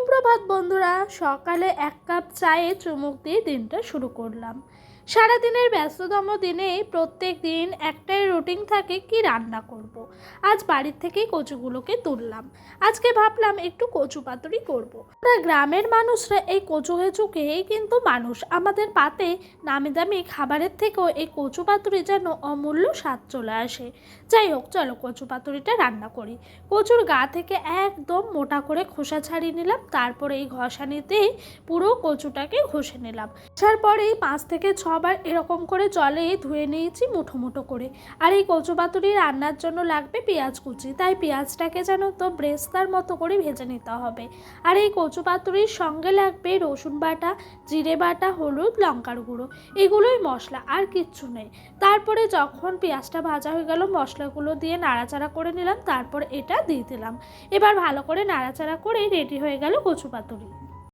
সুপ্রভাত বন্ধুরা, সকালে এক কাপ চায়ে চুমুক দিয়ে দিনটা শুরু করলাম। সারাদিনের ব্যস্ততম দিনে প্রত্যেক দিন একটাই রুটিন থাকে, কি রান্না করব। আজ বাড়ির থেকেই কচুগুলোকে তুললাম। আজকে ভাবলাম একটু কচু পাতুরি করব। আমরা গ্রামের মানুষরা এই কচু হেঁচুকেই কিন্তু মানুষ। আমাদের পাতে নামি দামি খাবারের থেকেও এই কচু পাতুরি যেন অমূল্য স্বাদ চলে আসে। যাই হোক, চলো কচু পাতুরিটা রান্না করি। কচুর গা থেকে একদম মোটা করে খোসা ছাড়িয়ে নিলাম। তারপরে এই ঘষানিতেই পুরো কচুটাকে ঘষে নিলাম। তারপরেই 5 থেকে 6 বার এরকম করে জলে ধুয়ে নিয়েছি মুঠো মুঠো করে। আর এই কচু পাতুরি রান্নার জন্য লাগবে পেঁয়াজ কুচি, তাই পেঁয়াজটাকে যেন তো ব্রেস্তার মতো করে ভেজে নিতে হবে। আর এই কচু পাতুরির সঙ্গে লাগবে রসুন বাটা, জিরে বাটা, হলুদ, লঙ্কার গুঁড়ো, এগুলোই মশলা, আর কিচ্ছু নেই। তারপরে যখন পেঁয়াজটা ভাজা হয়ে গেল, মশলাগুলো দিয়ে নাড়াচাড়া করে নিলাম। তারপর এটা দিয়ে দিলাম। এবার ভালো করে নাড়াচাড়া করে রেডি হয়ে গেল কচু পাতুরি।